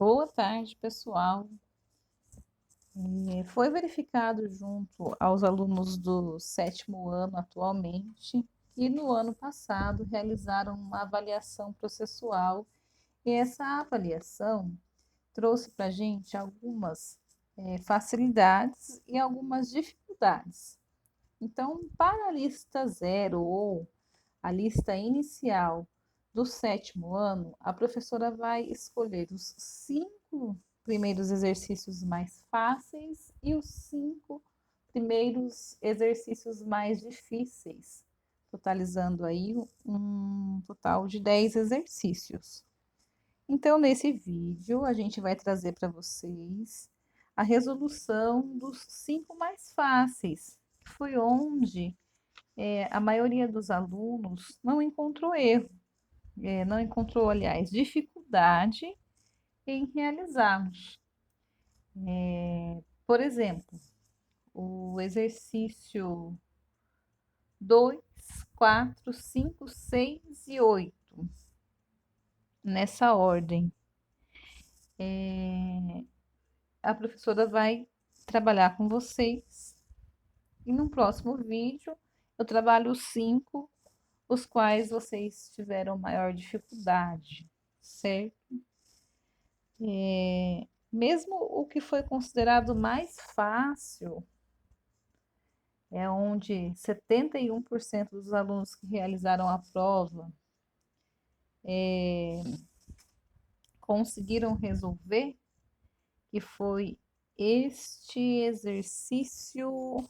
Boa tarde, pessoal. Foi verificado junto aos alunos do sétimo ano atualmente e no ano passado realizaram uma avaliação processual e essa avaliação trouxe para a gente algumas facilidades e algumas dificuldades. Então, para a lista zero ou a lista inicial do sétimo ano, a professora vai escolher os 5 primeiros exercícios mais fáceis e os 5 primeiros exercícios mais difíceis, totalizando aí um total de 10 exercícios. Então, nesse vídeo, a gente vai trazer para vocês a resolução dos 5 mais fáceis, que foi onde a maioria dos alunos não encontrou erro, não encontrou, aliás, dificuldade em realizarmos. Por exemplo, o exercício 2, 4, 5, 6 e 8, nessa ordem. A professora vai trabalhar com vocês e no próximo vídeo eu trabalho os 5, os quais vocês tiveram maior dificuldade, certo? Mesmo o que foi considerado mais fácil, é onde 71% dos alunos que realizaram a prova conseguiram resolver, que foi este exercício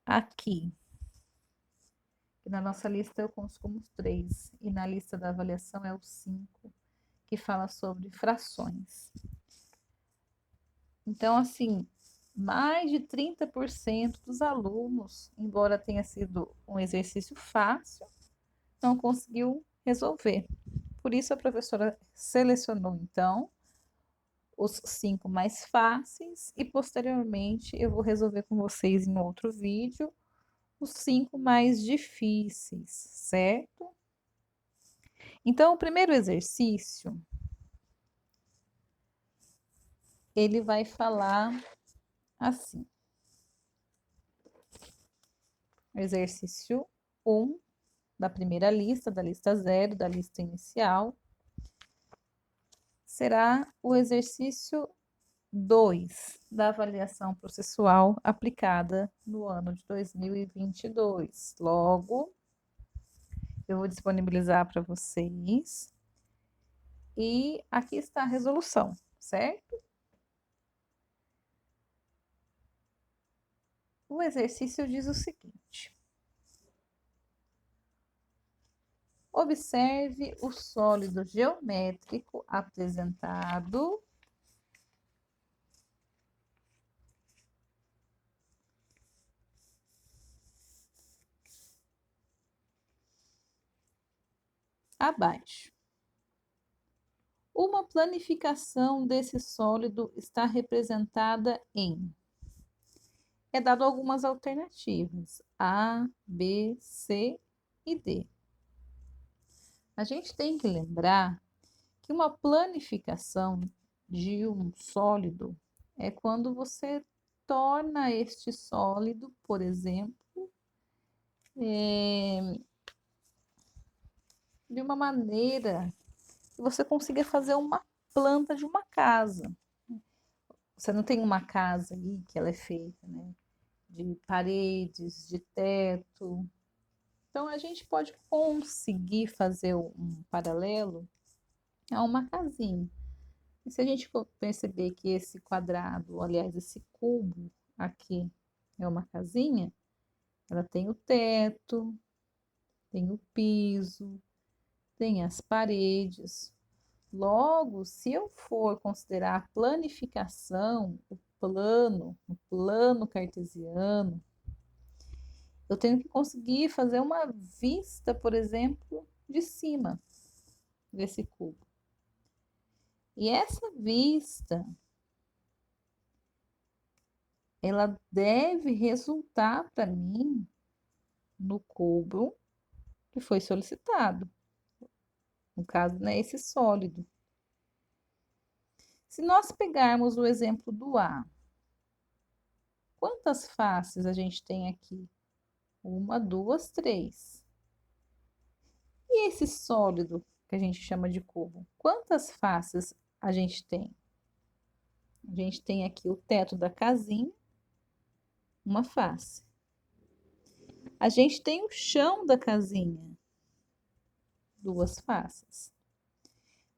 aqui. Que na nossa lista eu conto como 3, e na lista da avaliação é o 5, que fala sobre frações. Então, assim, mais de 30% dos alunos, embora tenha sido um exercício fácil, não conseguiu resolver. Por isso, a professora selecionou, então, os 5 mais fáceis e, posteriormente, eu vou resolver com vocês em outro vídeo os 5 mais difíceis, certo? Então, o primeiro exercício, ele vai falar assim. Exercício 1 da primeira lista, da lista 0, da lista inicial, será o exercício 2 da avaliação processual aplicada no ano de 2022. Logo, eu vou disponibilizar para vocês. E aqui está a resolução, certo? O exercício diz o seguinte: observe o sólido geométrico apresentado abaixo. Uma planificação desse sólido está representada em. É dado algumas alternativas: A, B, C e D. A gente tem que lembrar que uma planificação de um sólido é quando você torna este sólido, por exemplo, de uma maneira que você consiga fazer uma planta de uma casa. Você não tem uma casa aí que ela é feita, né, de paredes, de teto. Então a gente pode conseguir fazer um paralelo a uma casinha. E se a gente for perceber que esse quadrado, aliás, esse cubo aqui é uma casinha, ela tem o teto, tem o piso, tem as paredes. Logo, se eu for considerar a planificação, o plano cartesiano, eu tenho que conseguir fazer uma vista, por exemplo, de cima desse cubo. E essa vista, ela deve resultar para mim no cubo que foi solicitado. No caso, né, esse sólido. Se nós pegarmos o exemplo do A, quantas faces a gente tem aqui? 1, 2, 3. E esse sólido, que a gente chama de cubo, quantas faces a gente tem? A gente tem aqui o teto da casinha, uma face. A gente tem o chão da casinha, 2 faces.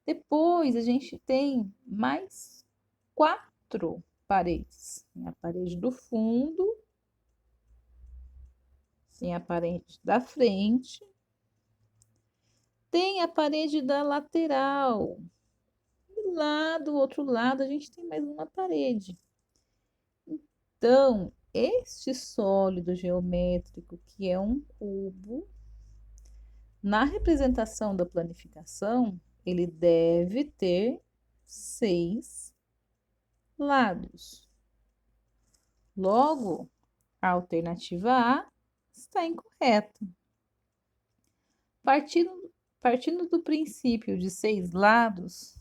Depois, a gente tem mais 4 paredes. Tem a parede do fundo, tem a parede da frente, tem a parede da lateral. E lá do outro lado, a gente tem mais uma parede. Então, este sólido geométrico, que é um cubo, na representação da planificação, ele deve ter 6 lados. Logo, a alternativa A está incorreta. Partindo do princípio de 6 lados,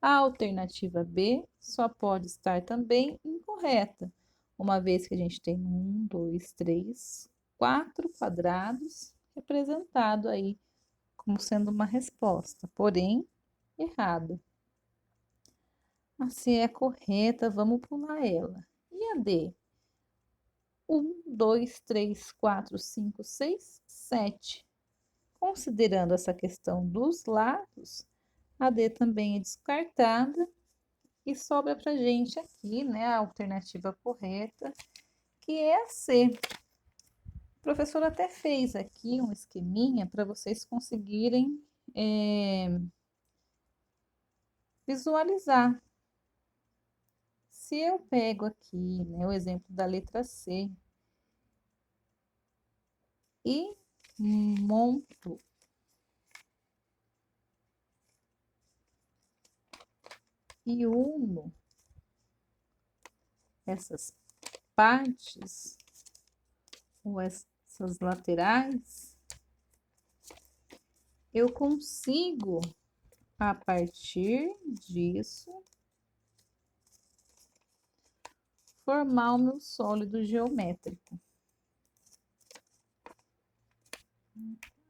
a alternativa B só pode estar também incorreta, uma vez que a gente tem 1, 2, 3, 4 quadrados representado aí como sendo uma resposta, porém errada. A C é correta, vamos pular ela. E a D? 1, 2, 3, 4, 5, 6, 7. Considerando essa questão dos lados, a D também é descartada e sobra para gente aqui, né, a alternativa correta, que é a C. O professor até fez aqui um esqueminha para vocês conseguirem visualizar. Se eu pego aqui, né, o exemplo da letra C e monto e uno essas partes ou essas laterais, eu consigo, a partir disso, formar o meu sólido geométrico.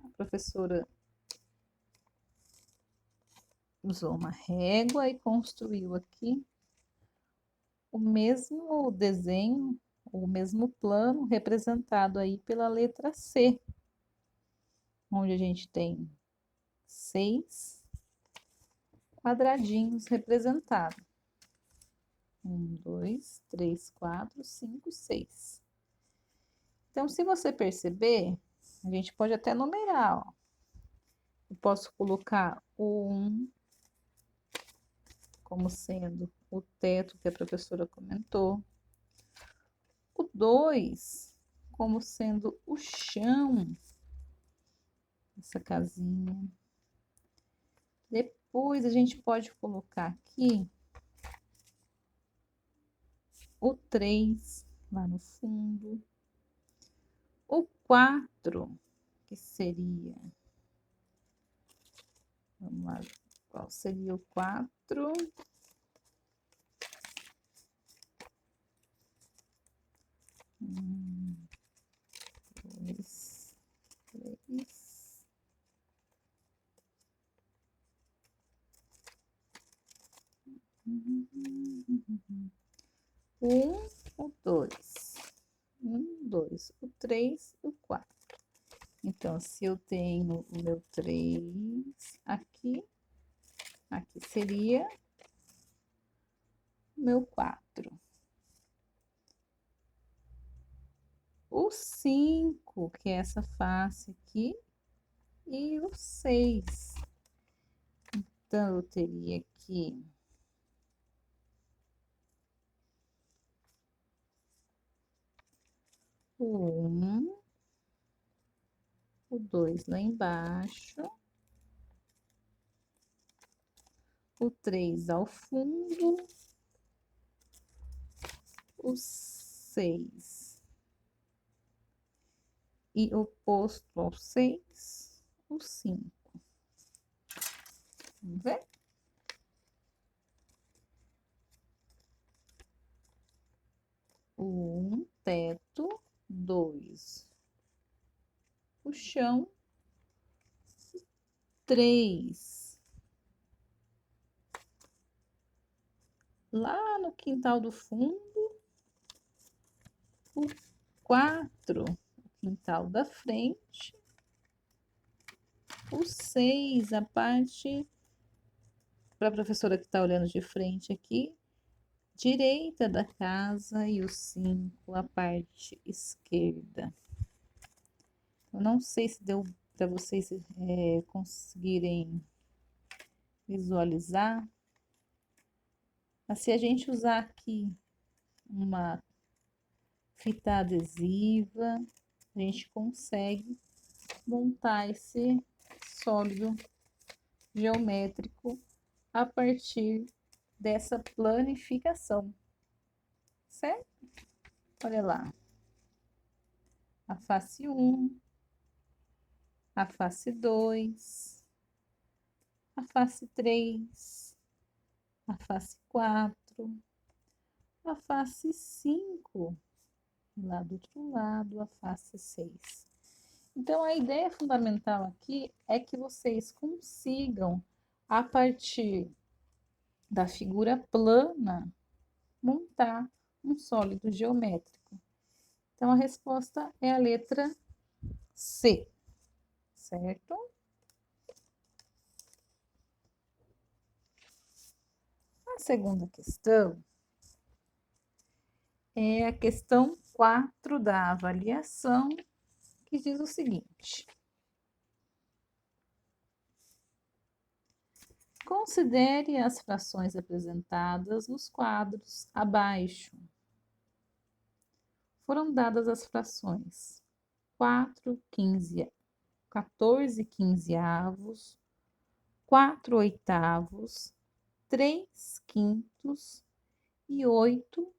A professora usou uma régua e construiu aqui o mesmo desenho, o mesmo plano representado aí pela letra C, onde a gente tem 6 quadradinhos representados. 1, 2, 3, 4, 5, 6. Então, se você perceber, a gente pode até numerar, ó. Eu posso colocar o 1 como sendo o teto que a professora comentou. O 2 como sendo o chão, essa casinha. Depois a gente pode colocar aqui o 3 lá no fundo. O 4, que seria... Vamos lá, qual seria o 4? 1, 2, 3. O 2. 1, 2, o 3, o 4. Então, se eu tenho o meu 3 aqui, aqui seria o meu 4. O 5, que é essa face aqui, e o 6. Então, eu teria aqui o 1, o 2 lá embaixo, o 3 ao fundo, o 6 e oposto ao 6, o 5. Vamos ver? 2, o chão, 3, lá no quintal do fundo, o 4, o quintal da frente, o 6, a parte, para a professora que está olhando de frente aqui, direita da casa, e o 5, a parte esquerda. Eu não sei se deu para vocês conseguirem visualizar, mas se a gente usar aqui uma fita adesiva, a gente consegue montar esse sólido geométrico a partir dessa planificação, certo? Olha lá, a face 1, a face 2, a face 3, a face 4, a face 5, e lá do outro lado, a face 6. Então, a ideia fundamental aqui é que vocês consigam, a partir da figura plana, montar um sólido geométrico. Então, a resposta é a letra C, certo? A segunda questão é a questão 4 da avaliação, que diz o seguinte: considere as frações apresentadas nos quadros abaixo. Foram dadas as frações 14 quinzeavos, 4 oitavos, 3 quintos e 8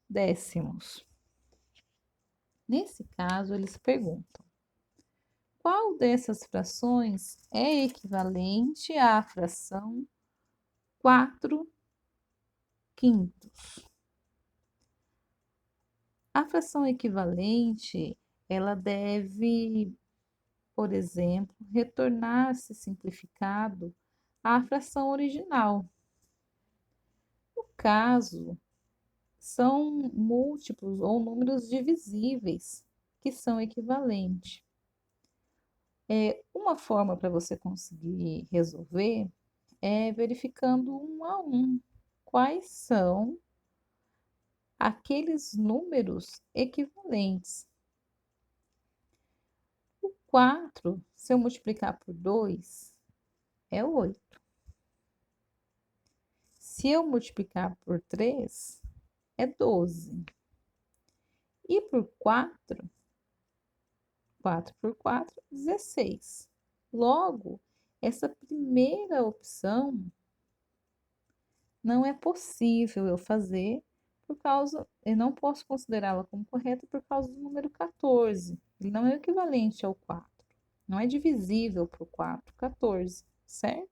décimos. Nesse caso, eles perguntam: qual dessas frações é equivalente à fração 4 quintos? A fração equivalente, ela deve, por exemplo, retornar-se simplificado à fração original. No caso, são múltiplos ou números divisíveis que são equivalentes. Uma forma para você conseguir resolver é verificando um a um quais são aqueles números equivalentes. O 4, se eu multiplicar por 2, é 8. Se eu multiplicar por 3, é 12. E por 4, 4 por 4, 16. Logo, essa primeira opção não é possível eu fazer eu não posso considerá-la como correta por causa do número 14. Ele não é equivalente ao 4. Não é divisível por 4, 14, certo?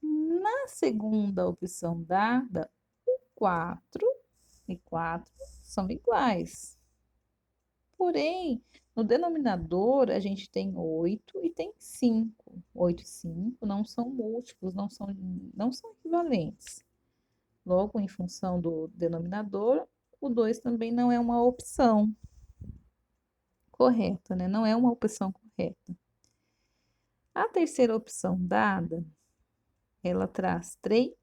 Na segunda opção dada, o 4 e 4 são iguais. Porém, no denominador, a gente tem 8 e tem 5. 8 e 5 não são múltiplos, não são equivalentes. Logo, em função do denominador, o 2 também não é uma opção correta, né? Não é uma opção correta. A terceira opção dada, ela traz 3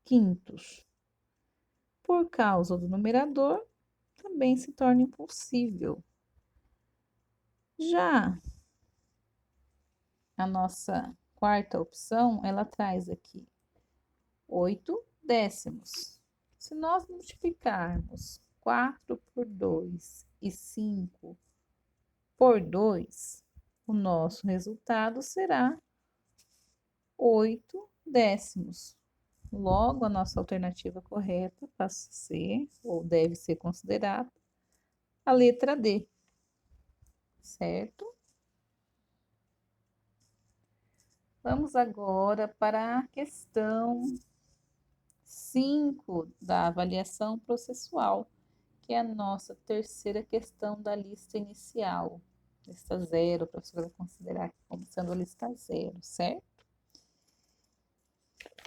quintos. Por causa do numerador, também se torna impossível. Já a nossa quarta opção, ela traz aqui 8 décimos. Se nós multiplicarmos 4 por 2 e 5 por 2, o nosso resultado será 8 décimos. Logo, a nossa alternativa correta passa a ser, ou deve ser considerada, a letra D, certo? Vamos agora para a questão 5 da avaliação processual, que é a nossa terceira questão da lista inicial. Lista zero, a professora vai considerar como sendo a lista zero, certo?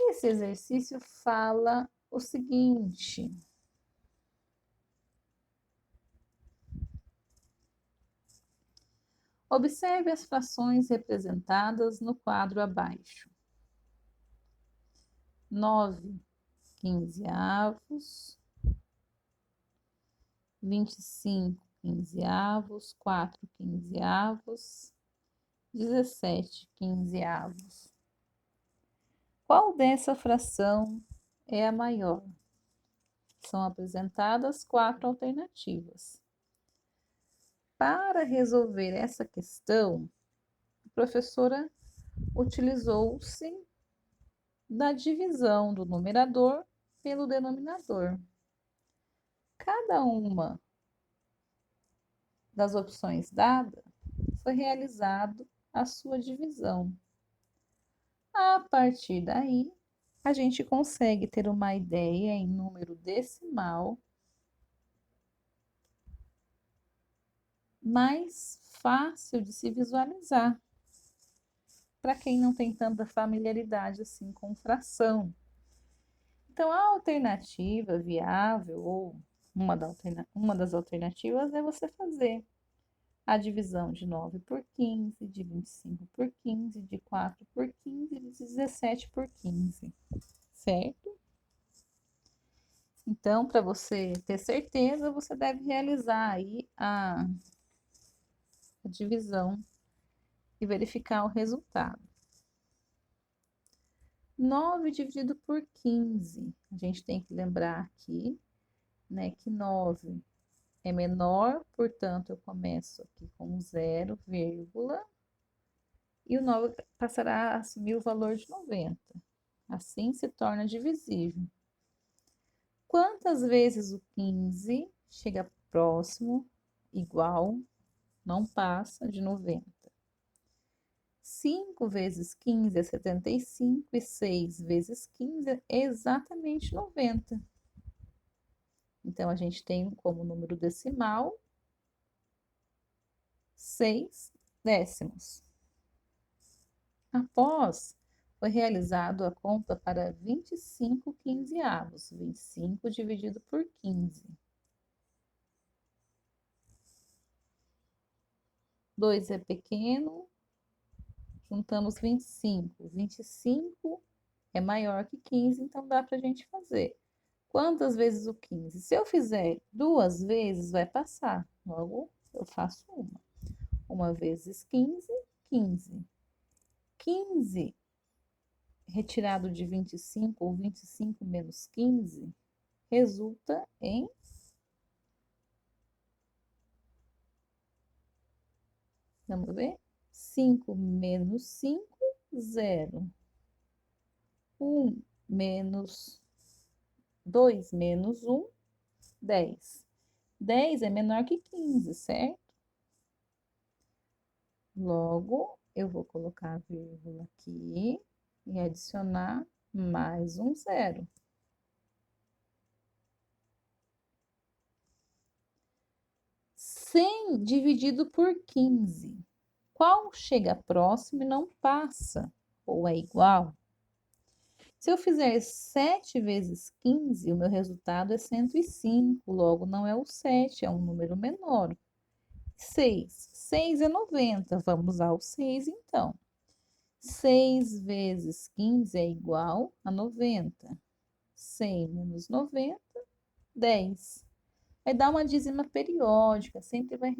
Esse exercício fala o seguinte: observe as frações representadas no quadro abaixo. 9 quinzeavos, 25 quinzeavos, 4 quinzeavos, 17 quinzeavos. Qual dessa fração é a maior? São apresentadas 4 alternativas. Para resolver essa questão, a professora utilizou-se da divisão do numerador pelo denominador. Cada uma das opções dadas foi realizado a sua divisão. A partir daí, a gente consegue ter uma ideia em número decimal mais fácil de se visualizar, para quem não tem tanta familiaridade assim com fração. Então, a alternativa viável, ou uma das alternativas, é você fazer a divisão de 9 por 15, de 25 por 15, de 4 por 15, de 17 por 15, certo? Então, para você ter certeza, você deve realizar aí a divisão e verificar o resultado. 9 dividido por 15, a gente tem que lembrar aqui, né, que 9 é menor, portanto, eu começo aqui com 0, e o 9 passará a assumir o valor de 90. Assim se torna divisível. Quantas vezes o 15 chega próximo, igual, não passa de 90? 5 vezes 15 é 75 e 6 vezes 15 é exatamente 90. Então, a gente tem como número decimal 6 décimos. Após, foi realizado a conta para 25 quinzeavos, 25 dividido por 15. 2 é pequeno, juntamos 25. 25 é maior que 15, então dá para a gente fazer. Quantas vezes o 15? Se eu fizer 2 vezes, vai passar. Logo, eu faço uma. 1 vezes 15, 15. 15 retirado de 25, ou 25 menos 15, resulta em 5 menos 5, 0. 1 menos 2 menos 1, 10. 10 é menor que 15, certo? Logo, eu vou colocar a vírgula aqui e adicionar mais um 0. 100 dividido por 15. Qual chega próximo e não passa? Ou é igual? Se eu fizer 7 vezes 15, o meu resultado é 105, logo não é o 7, é um número menor. 6. 6 é 90, vamos usar o 6 então. 6 vezes 15 é igual a 90. 100 menos 90, 10. Vai dar uma dízima periódica, sempre vai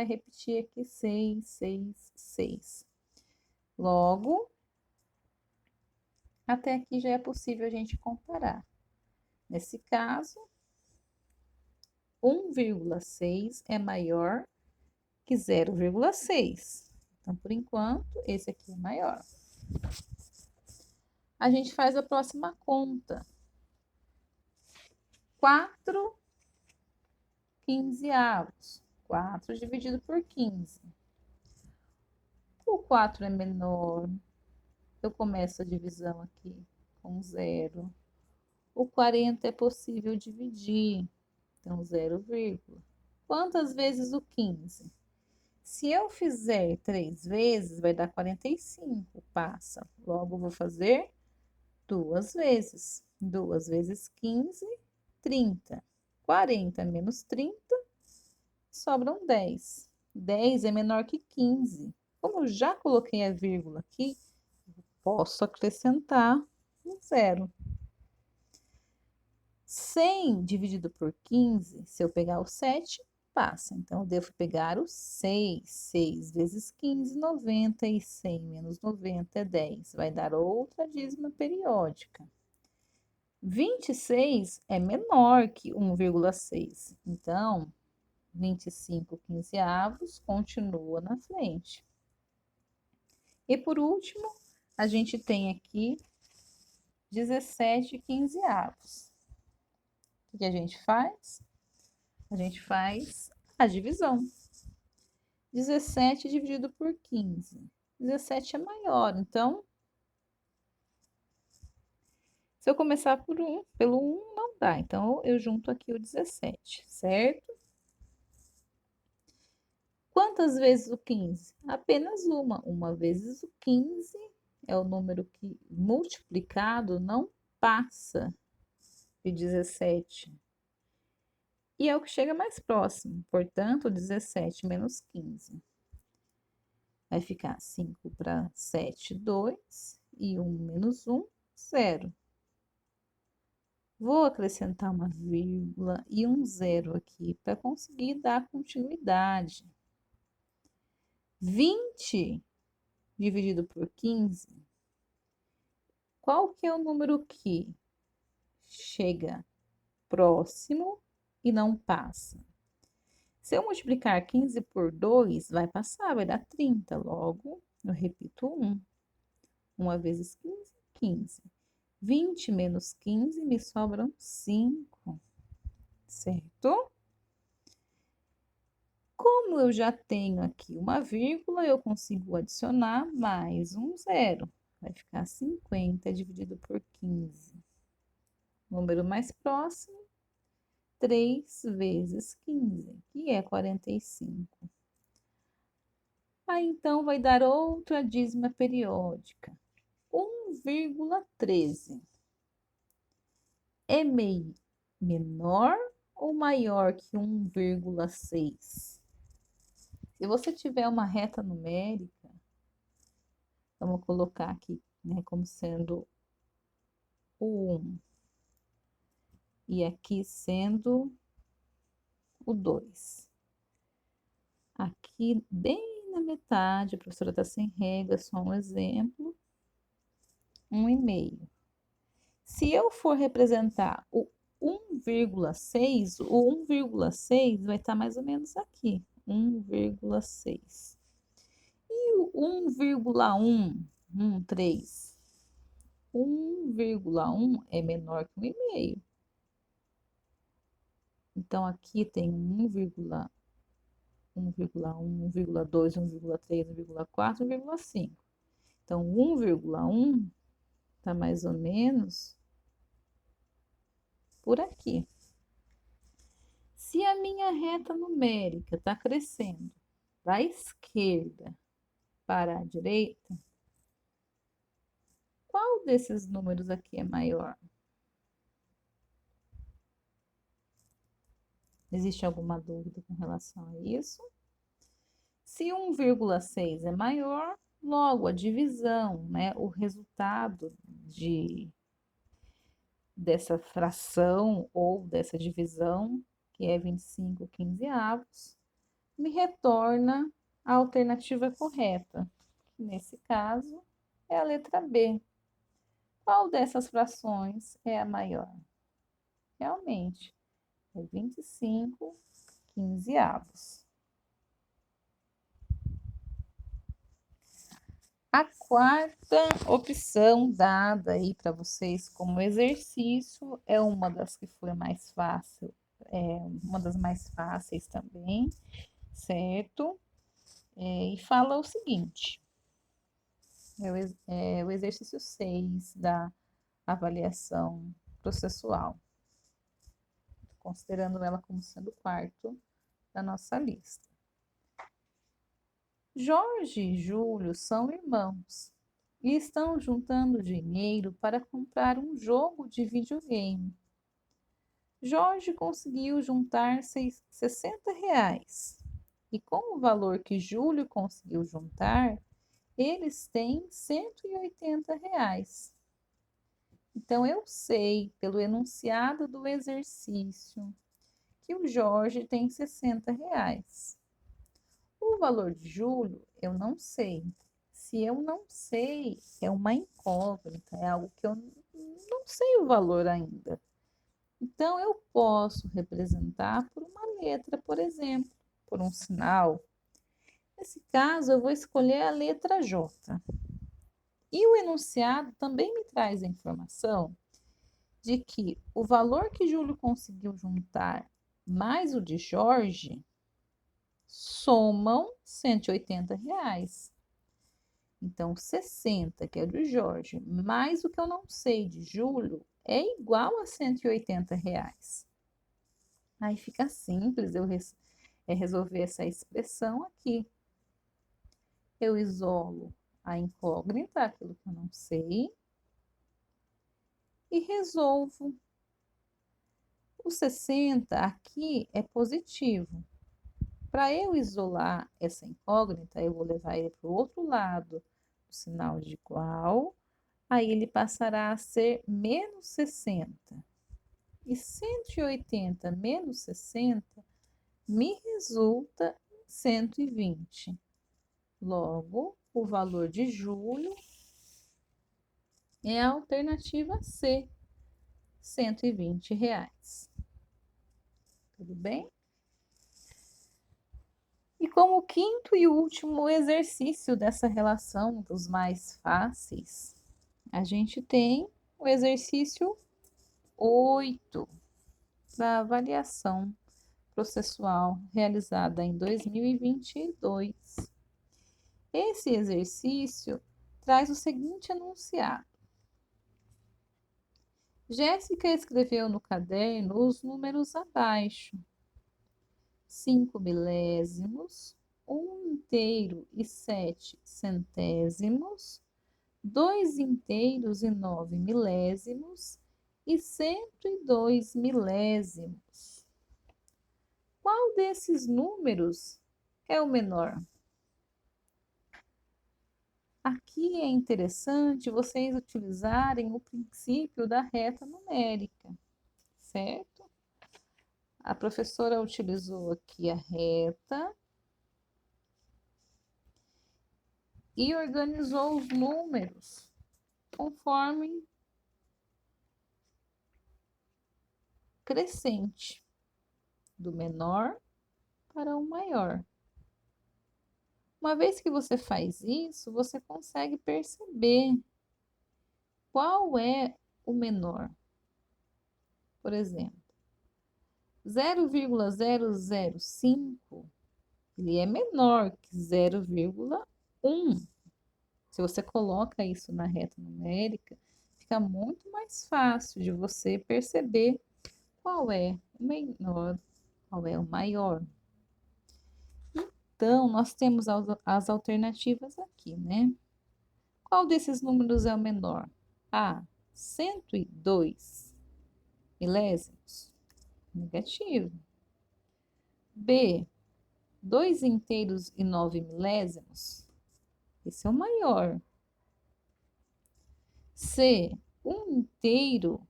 repetir aqui 6, 6, 6. Logo, até aqui já é possível a gente comparar. Nesse caso, 1,6 é maior que 0,6. Então, por enquanto, esse aqui é maior. A gente faz a próxima conta. 4 quinzeavos. 4 dividido por 15. O 4 é menor. Eu começo a divisão aqui com 0. O 40 é possível dividir. Então, 0, quantas vezes o 15? Se eu fizer 3 vezes, vai dar 45, passa. Logo, vou fazer 2 vezes. 2 vezes 15, 30. 40 menos 30, sobram 10. 10 é menor que 15. Como eu já coloquei a vírgula aqui, posso acrescentar um zero. 100 dividido por 15, se eu pegar o 7, passa. Então, eu devo pegar o 6. 6 vezes 15, 90. E 100 menos 90 é 10. Vai dar outra dízima periódica. 26 é menor que 1,6. Então, 25 quinzeavos continua na frente. E por último, a gente tem aqui 17 quinzeavos. O que a gente faz? A gente faz a divisão. 17 dividido por 15. 17 é maior, então, se eu começar pelo 1 não dá. Então, eu junto aqui o 17, certo? Quantas vezes o 15? Apenas uma. Uma vezes o 15 é o número que multiplicado não passa de 17. E é o que chega mais próximo. Portanto, 17 menos 15. Vai ficar 5 para 7, 2. E 1 menos 1, 0. Vou acrescentar uma vírgula e um zero aqui para conseguir dar continuidade. 20 dividido por 15. Qual que é o número que chega próximo e não passa? Se eu multiplicar 15 por 2, vai passar, vai dar 30. Logo, eu repito 1. 1 vezes 15, 15. 20 menos 15, me sobram 5, certo? Como eu já tenho aqui uma vírgula, eu consigo adicionar mais um zero. Vai ficar 50 dividido por 15. Número mais próximo, 3 vezes 15, que é 45. Aí, então, vai dar outra dízima periódica, 1,13. É menor ou maior que 1,6? Se você tiver uma reta numérica, vamos colocar aqui, né, como sendo o 1 e aqui sendo o 2. Aqui, bem na metade, a professora está sem regra, só um exemplo, 1,5. Se eu for representar o 1,6, o 1,6 vai estar mais ou menos aqui, 1,6. E o 1,113? 1,1 é menor que 1,5. Então, aqui tem 1,1, 1,2, 1,3, 1,4, 1,5. Então, 1,1 está mais ou menos por aqui. Se a minha reta numérica está crescendo da esquerda para a direita, qual desses números aqui é maior? Existe alguma dúvida com relação a isso? Se 1,6 é maior, logo a divisão, né, o resultado dessa fração ou dessa divisão, que é 25 quinzeavos, me retorna a alternativa correta, que nesse caso é a letra B. Qual dessas frações é a maior? Realmente, é 25 quinzeavos. A quarta opção dada aí para vocês como exercício é uma das que foi mais fácil, uma das mais fáceis também, certo? E fala o seguinte, é o exercício 6 da avaliação processual. considerando ela como sendo o quarto da nossa lista. Jorge e Júlio são irmãos e estão juntando dinheiro para comprar um jogo de videogame. Jorge conseguiu juntar R$ 60 e com o valor que Júlio conseguiu juntar, eles têm R$ 180. Então, eu sei, pelo enunciado do exercício, que o Jorge tem R$ 60. O valor de Júlio, eu não sei. Se eu não sei, é uma incógnita, é algo que eu não sei o valor ainda. Então, eu posso representar por uma letra, por exemplo, por um sinal. Nesse caso, eu vou escolher a letra J. E o enunciado também me traz a informação de que o valor que Júlio conseguiu juntar mais o de Jorge somam R$ 180. Então, 60, que é do Jorge, mais o que eu não sei de Júlio, é igual a R$ 180. Aí fica simples eu resolver essa expressão aqui. Eu isolo a incógnita, aquilo que eu não sei, e resolvo. O 60 aqui é positivo. Para eu isolar essa incógnita, eu vou levar ele para o outro lado do sinal de igual, aí ele passará a ser menos 60. E 180 menos 60 me resulta 120. Logo, o valor de Júlio é a alternativa C, R$ 120. Tudo bem? E como quinto e último exercício dessa relação dos mais fáceis, a gente tem o exercício 8 da avaliação processual realizada em 2022. Esse exercício traz o seguinte enunciado: Jéssica escreveu no caderno os números abaixo: 5 milésimos, 1 inteiro e 7 centésimos, 2 inteiros e 9 milésimos e 102 milésimos. Qual desses números é o menor? Aqui é interessante vocês utilizarem o princípio da reta numérica, certo? A professora utilizou aqui a reta e organizou os números conforme crescente, do menor para o maior. Uma vez que você faz isso, você consegue perceber qual é o menor. Por exemplo, 0,005, ele é menor que 0,1. Se você coloca isso na reta numérica, fica muito mais fácil de você perceber qual é o menor, qual é o maior. Então, nós temos as alternativas aqui, né? Qual desses números é o menor? A, 102 milésimos, negativo. B, 2 inteiros e 9 milésimos, esse é o maior. C, 1 inteiro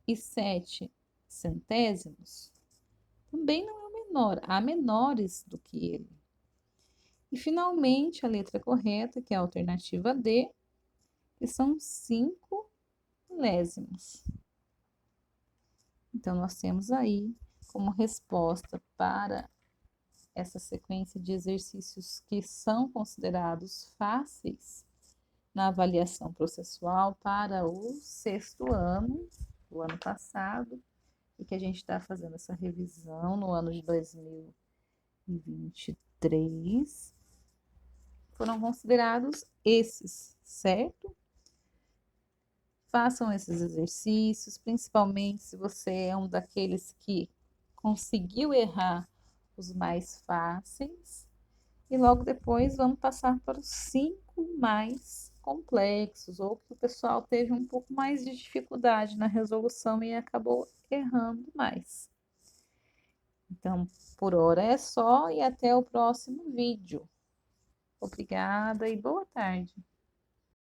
e 7 centésimos, também não é o menor, há menores do que ele. E finalmente a letra correta, que é a alternativa D, que são 5 milésimos. Então, nós temos aí como resposta para essa sequência de exercícios que são considerados fáceis na avaliação processual para o sexto ano, o ano passado, e que a gente está fazendo essa revisão no ano de 2023, foram considerados esses, certo? Façam esses exercícios, principalmente se você é um daqueles que conseguiu errar os mais fáceis e logo depois vamos passar para os 5 mais complexos, ou que o pessoal teve um pouco mais de dificuldade na resolução e acabou errando mais. Então, por hora é só e até o próximo vídeo. Obrigada e boa tarde.